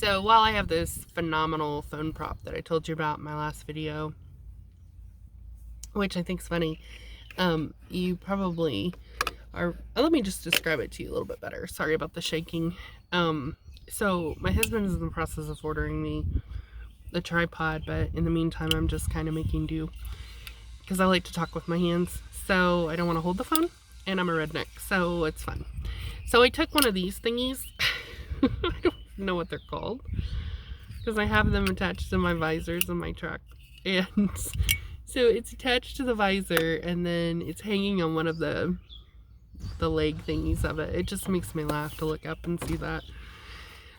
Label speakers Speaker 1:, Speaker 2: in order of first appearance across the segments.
Speaker 1: So while I have this phenomenal phone prop that I told you about in my last video, which I think is funny, you probably are, let me just describe it to you a little bit better. Sorry about the shaking. So my husband is in the process of ordering me the tripod, but in the meantime, I'm just kind of making do because I like to talk with my hands. So I don't want to hold the phone, and I'm a redneck, so it's fun. So I took one of these thingies. I don't know what they're called because I have them attached to my visors in my truck. And so it's attached to the visor, and then it's hanging on one of the leg thingies of it. It just makes me laugh to look up and see that.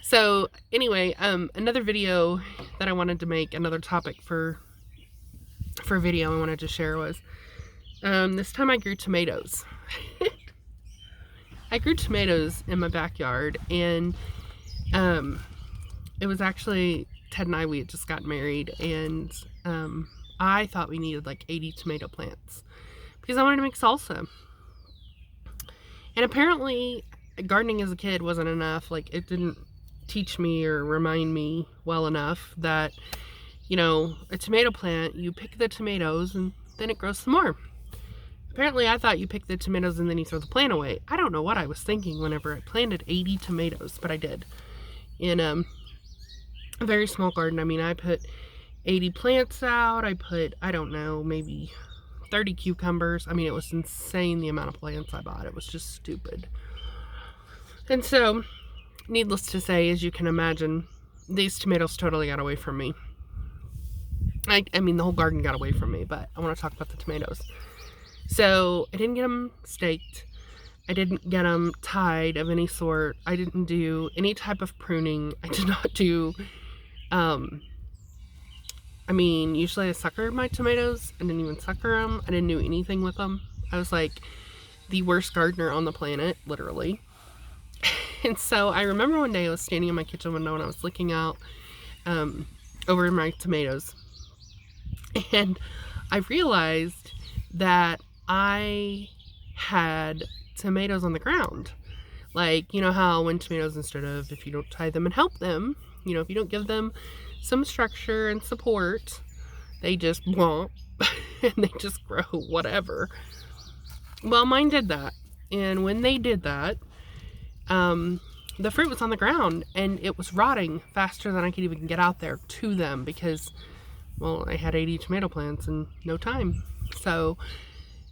Speaker 1: So anyway, another video that I wanted to make, another topic for video I wanted to share was, this time I grew tomatoes. I grew tomatoes in my backyard, and it was actually Ted and I, we had just got married, and I thought we needed like 80 tomato plants because I wanted to make salsa. And apparently gardening as a kid wasn't enough. Like, it didn't teach me or remind me well enough that, you know, a tomato plant, you pick the tomatoes and then it grows some more. Apparently I thought you pick the tomatoes and then you throw the plant away. I don't know what I was thinking whenever I planted 80 tomatoes, but I did. In a very small garden. I mean, I put 80 plants out. I put, I don't know, maybe 30 cucumbers. I mean, it was insane the amount of plants I bought. It was just stupid. And so, needless to say, as you can imagine, these tomatoes totally got away from me. I mean, the whole garden got away from me, but I want to talk about the tomatoes. So, I didn't get them staked. I didn't get them tied of any sort. I didn't do any type of pruning. I did not do, I mean, usually I suckered my tomatoes. I didn't even sucker them. I didn't do anything with them. I was like the worst gardener on the planet, literally. And so I remember one day I was standing in my kitchen window and I was looking out over my tomatoes. And I realized that I had tomatoes on the ground. Like, you know how when tomatoes, instead of, if you don't tie them and help them, you know, if you don't give them some structure and support, they just womp and they just grow whatever. Well, mine did that. And when they did that, the fruit was on the ground and it was rotting faster than I could even get out there to them because, well, I had 80 tomato plants in no time. So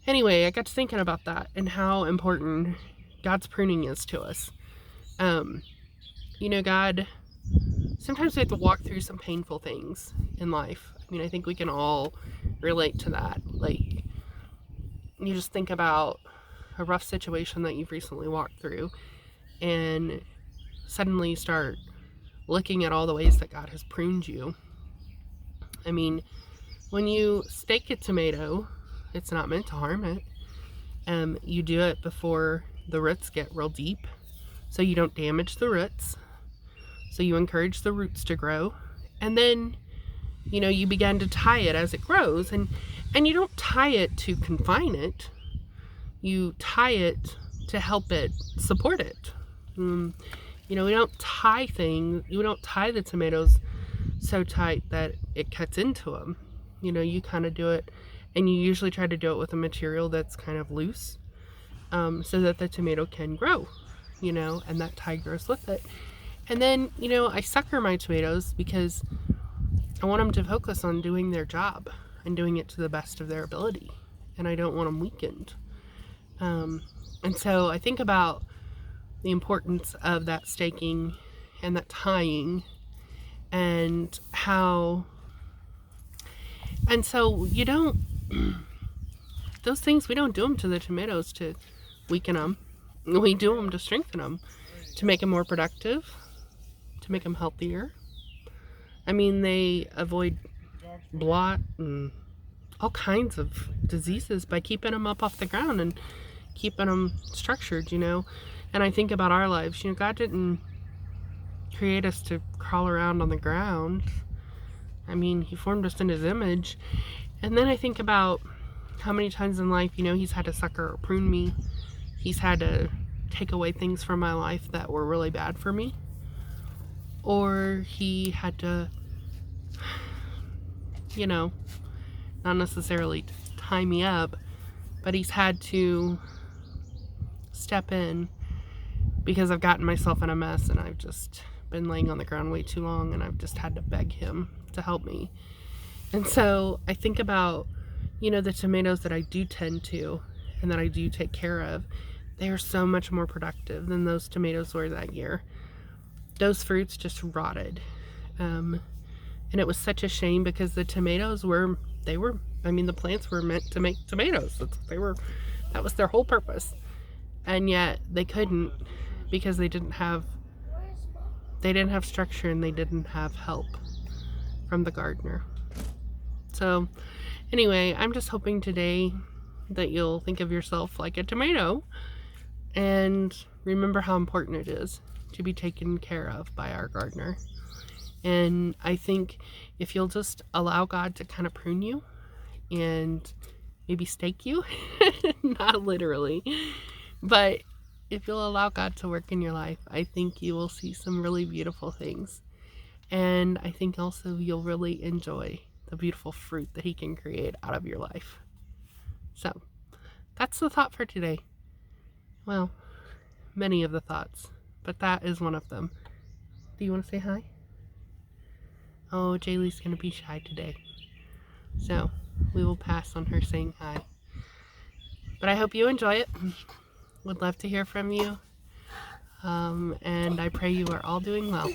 Speaker 1: anyway, I got to thinking about that and how important God's pruning is to us. You know, God, sometimes we have to walk through some painful things in life. I mean, I think we can all relate to that. Like, you just think about a rough situation that you've recently walked through, and suddenly you start looking at all the ways that God has pruned you. I mean, when you stake a tomato, it's not meant to harm it. You do it before the roots get real deep, so you don't damage the roots. So you encourage the roots to grow, and then, you know, you begin to tie it as it grows, and you don't tie it to confine it. You tie it to help it support it. You know, we don't tie things. You don't tie the tomatoes so tight that it cuts into them. You know, you kind of do it, and you usually try to do it with a material that's kind of loose, so that the tomato can grow, you know, and that tie grows with it. And then, you know, I sucker my tomatoes because I want them to focus on doing their job and doing it to the best of their ability. And I don't want them weakened. And so I think about the importance of that staking and that tying, and how, and so you don't, those things, we don't do them to the tomatoes to weaken them. We do them to strengthen them, to make them more productive, to make them healthier. I mean, they avoid blot and all kinds of diseases by keeping them up off the ground and keeping them structured, you know. And I think about our lives. You know, God didn't create us to crawl around on the ground. I mean, He formed us in His image. And then I think about how many times in life, you know, He's had to sucker or prune me. He's had to take away things from my life that were really bad for me. or he had to, you know, not necessarily tie me up, but he's had to step in because I've gotten myself in a mess and I've just been laying on the ground way too long, and I've just had to beg him to help me. And so I think about, the tomatoes that I do tend to and that I do take care of. They are so much more productive than those tomatoes were that year. Those fruits just rotted. And it was such a shame because the tomatoes the plants were meant to make tomatoes. That was their whole purpose. And yet they couldn't because they didn't have structure and they didn't have help from the gardener. So anyway, I'm just hoping today that you'll think of yourself like a tomato and remember how important it is to be taken care of by our gardener. And I think if you'll just allow God to kind of prune you and maybe stake you, not literally, but if you'll allow God to work in your life, I think you will see some really beautiful things. And I think also you'll really enjoy the beautiful fruit that He can create out of your life. So that's the thought for today. Well, many of the thoughts, but that is one of them. Do you want to say hi? Oh, Jaylee's going to be shy today. So we will pass on her saying hi. But I hope you enjoy it. Would love to hear from you. And I pray you are all doing well.